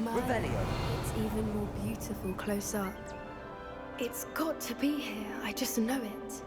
Revelio. It's even more beautiful close up. It's got to be here, I just know it.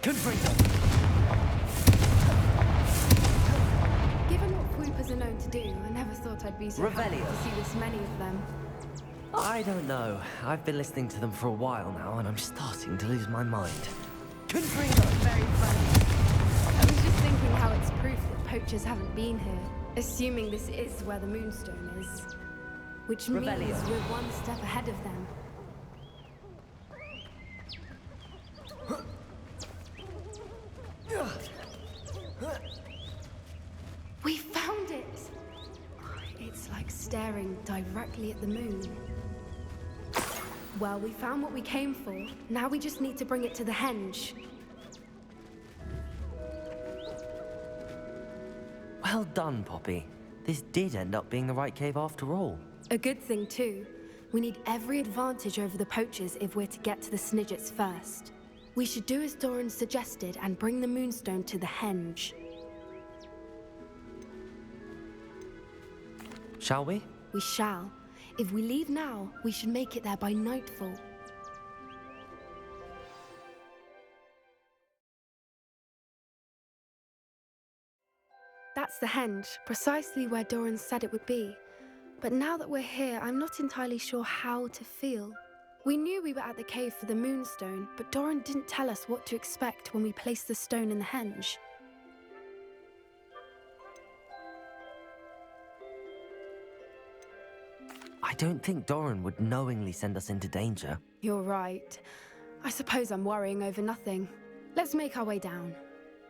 Confringo. Given what Whoopers are known to do, I never thought I'd be so happy Revelio. to see this many of them. I don't know. I've been listening to them for a while now, and I'm starting to lose my mind. Confringo. Very funny. I was just thinking how it's proof that poachers haven't been here, assuming this is where the Moonstone is. Which means Revelio. we're one step ahead of them. We found it! It's like staring directly at the moon. Well, we found what we came for. Now we just need to bring it to the henge. Well done, Poppy. This did end up being the right cave after all. A good thing, too. We need every advantage over the poachers if we're to get to the Snidgets first. We should do as Doran suggested and bring the Moonstone to the henge. Shall we? We shall. If we leave now, we should make it there by nightfall. That's the henge, precisely where Doran said it would be. But now that we're here, I'm not entirely sure how to feel. We knew we were at the cave for the Moonstone, but Doran didn't tell us what to expect when we placed the stone in the henge. I don't think Doran would knowingly send us into danger. You're right. I suppose I'm worrying over nothing. Let's make our way down.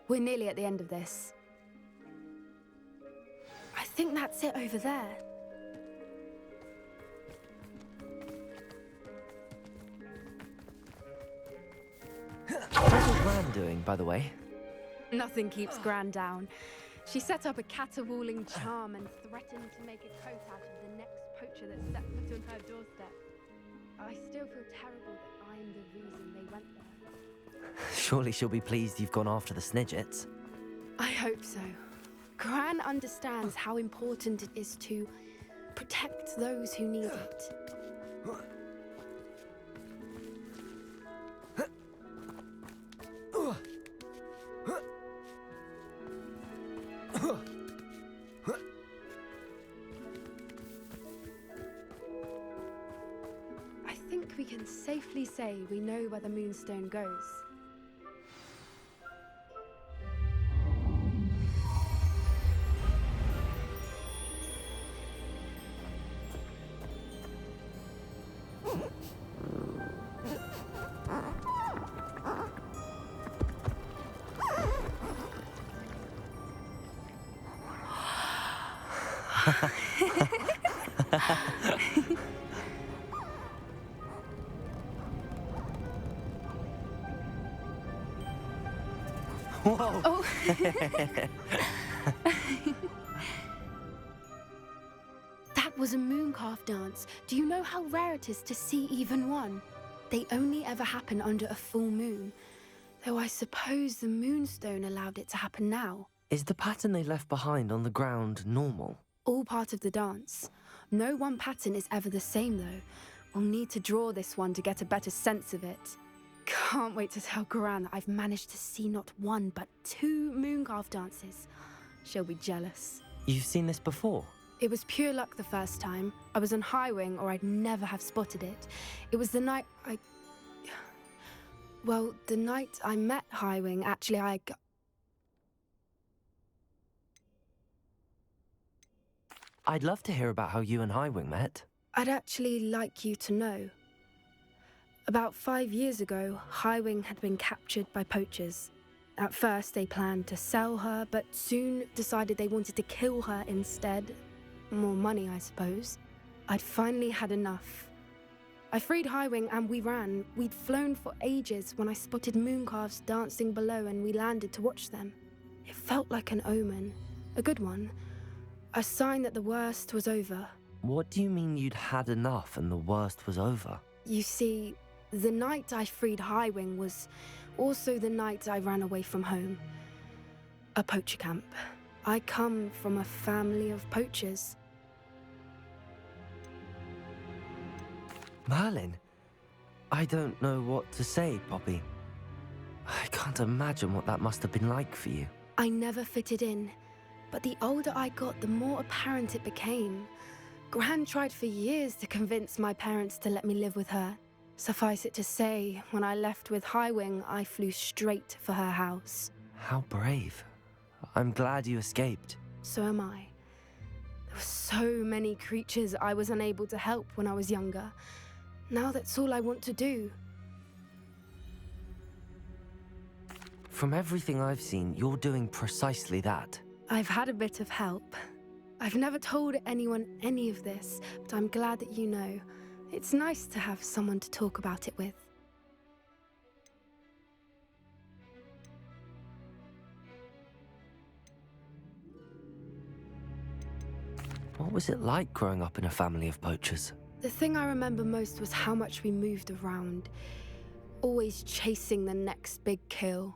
We're nearly at the end of this. I think that's it over there. How's your Gran doing, by the way? Nothing keeps Gran down. She set up a caterwauling charm and threatened to make a coat out of the next poacher that set foot on her doorstep. I still feel terrible that I'm the reason they went there. Surely she'll be pleased you've gone after the Snidgets. I hope so. Gran understands how important it is to protect those who need it. I think we can safely say we know where the Moonstone goes. Whoa! Oh. That was a mooncalf dance. Do you know how rare it is to see even one? They only ever happen under a full moon. Though I suppose the Moonstone allowed it to happen now. Is the pattern they left behind on the ground normal? All part of the dance. No one pattern is ever the same, though. We'll need to draw this one to get a better sense of it. Can't wait to tell Gran that I've managed to see not one, but 2 mooncalf dances. She'll be jealous. You've seen this before? It was pure luck the first time. I was on Highwing, or I'd never have spotted it. It was the night Well, the night I met Highwing, actually, I'd love to hear about how you and Highwing met. I'd actually like you to know. About 5 years ago, Highwing had been captured by poachers. At first, they planned to sell her, but soon decided they wanted to kill her instead. More money, I suppose. I'd finally had enough. I freed Highwing and we ran. We'd flown for ages when I spotted mooncalves dancing below and we landed to watch them. It felt like an omen. A good one. A sign that the worst was over. What do you mean you'd had enough and the worst was over? You see, the night I freed Highwing was also the night I ran away from home. A poacher camp. I come from a family of poachers. Merlin? I don't know what to say, Poppy. I can't imagine what that must have been like for you. I never fitted in, but the older I got, the more apparent it became. Gran tried for years to convince my parents to let me live with her. Suffice it to say, when I left with Highwing, I flew straight for her house. How brave. I'm glad you escaped. So am I. There were so many creatures I was unable to help when I was younger. Now that's all I want to do. From everything I've seen, you're doing precisely that. I've had a bit of help. I've never told anyone any of this, but I'm glad that you know. It's nice to have someone to talk about it with. What was it like growing up in a family of poachers? The thing I remember most was how much we moved around, always chasing the next big kill.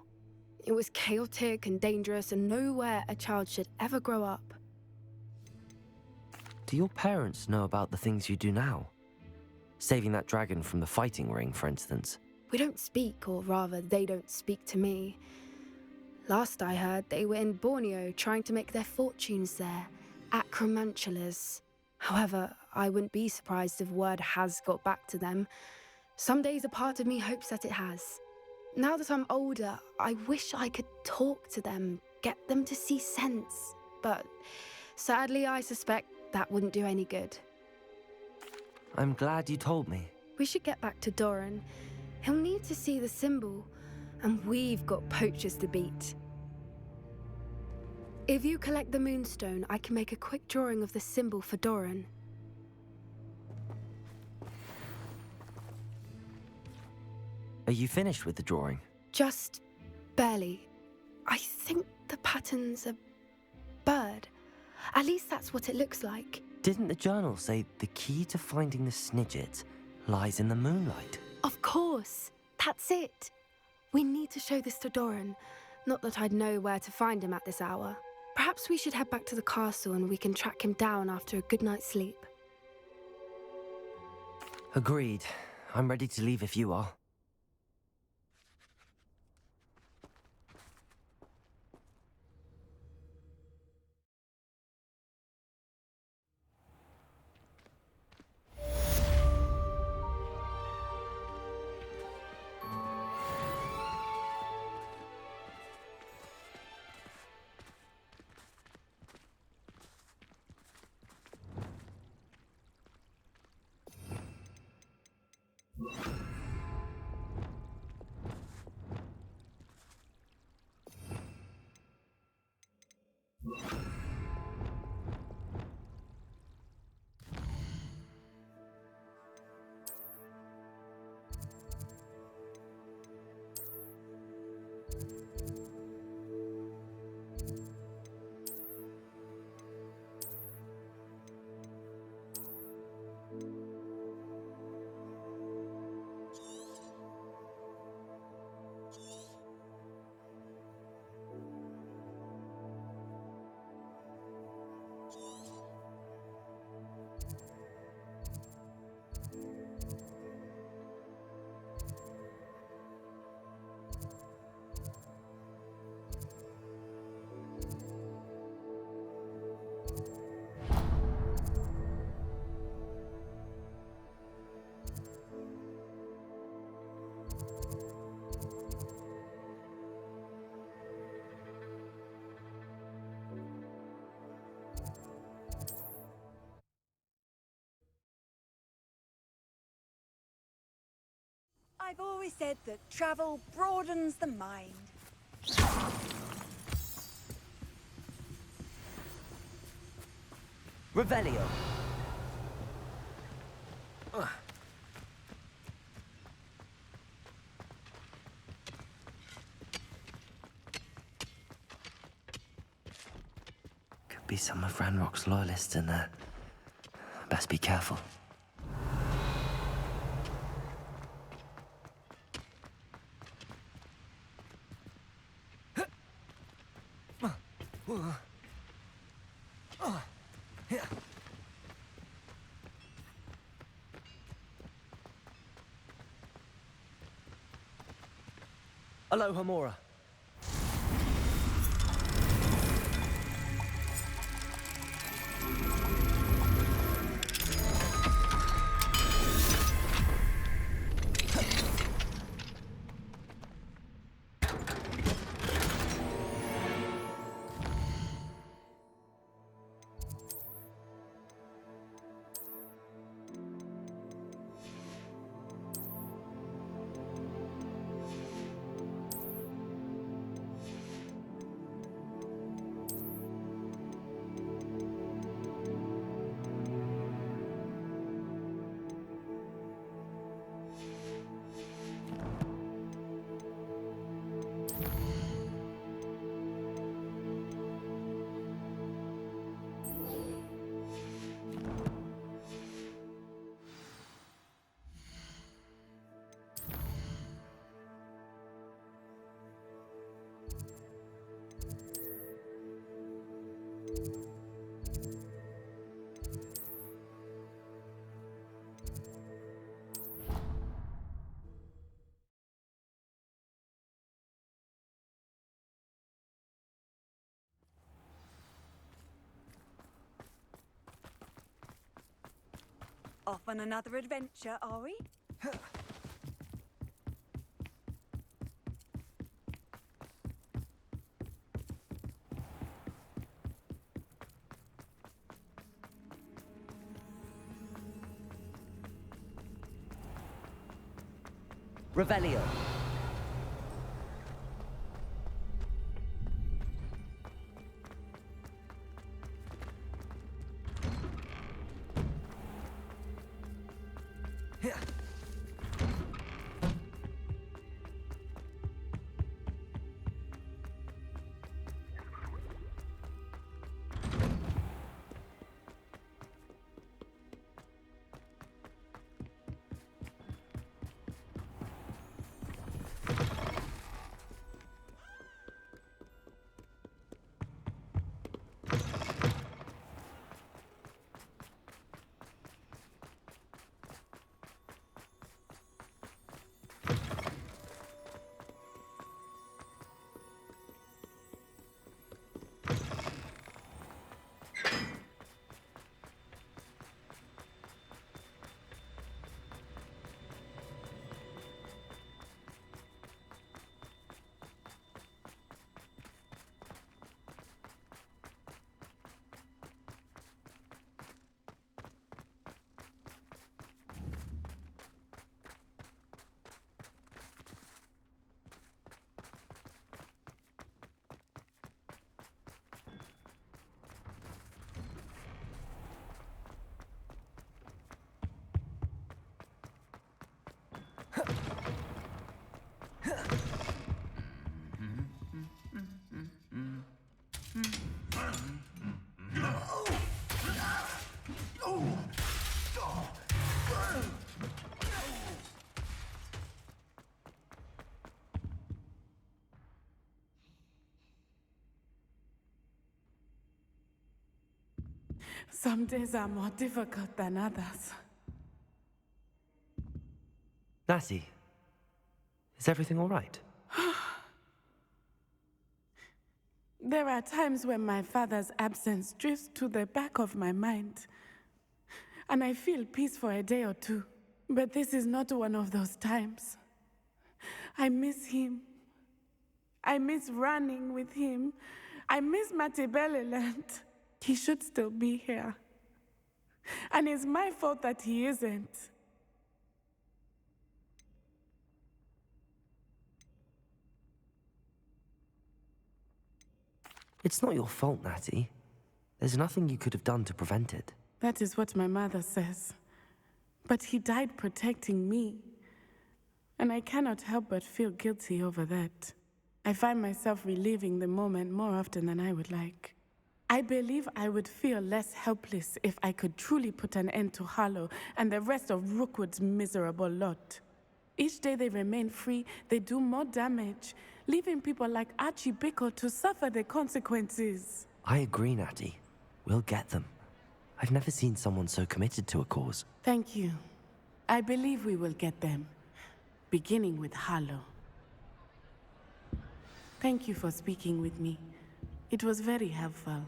It was chaotic and dangerous, and nowhere a child should ever grow up. Do your parents know about the things you do now? Saving that dragon from the fighting ring, for instance. We don't speak, or rather, they don't speak to me. Last I heard, they were in Borneo trying to make their fortunes there, acromantulas. However, I wouldn't be surprised if word has got back to them. Some days a part of me hopes that it has. Now that I'm older, I wish I could talk to them, get them to see sense. But sadly, I suspect that wouldn't do any good. I'm glad you told me. We should get back to Doran. He'll need to see the symbol, and we've got poachers to beat. If you collect the Moonstone, I can make a quick drawing of the symbol for Doran. Are you finished with the drawing? Just barely. I think the pattern's a bird. At least that's what it looks like. Didn't the journal say the key to finding the Snidget lies in the moonlight? Of course. That's it. We need to show this to Doran. Not that I'd know where to find him at this hour. Perhaps we should head back to the castle and we can track him down after a good night's sleep. Agreed. I'm ready to leave if you are. I've always said that travel broadens the mind. Revelio. Could be some of Ranrock's loyalists in there. Best be careful. Aloha, Mora. Off on another adventure, are we? Revelio. Some days are more difficult than others. Natty, is everything all right? There are times when my father's absence drifts to the back of my mind, and I feel peace for a day or two. But this is not one of those times. I miss him. I miss running with him. I miss Matebeleland. He should still be here. And it's my fault that he isn't. It's not your fault, Natty. There's nothing you could have done to prevent it. That is what my mother says. But he died protecting me. And I cannot help but feel guilty over that. I find myself reliving the moment more often than I would like. I believe I would feel less helpless if I could truly put an end to Harlow and the rest of Rookwood's miserable lot. Each day they remain free, they do more damage, leaving people like Archie Bickle to suffer the consequences. I agree, Natty. We'll get them. I've never seen someone so committed to a cause. Thank you. I believe we will get them, beginning with Harlow. Thank you for speaking with me. It was very helpful.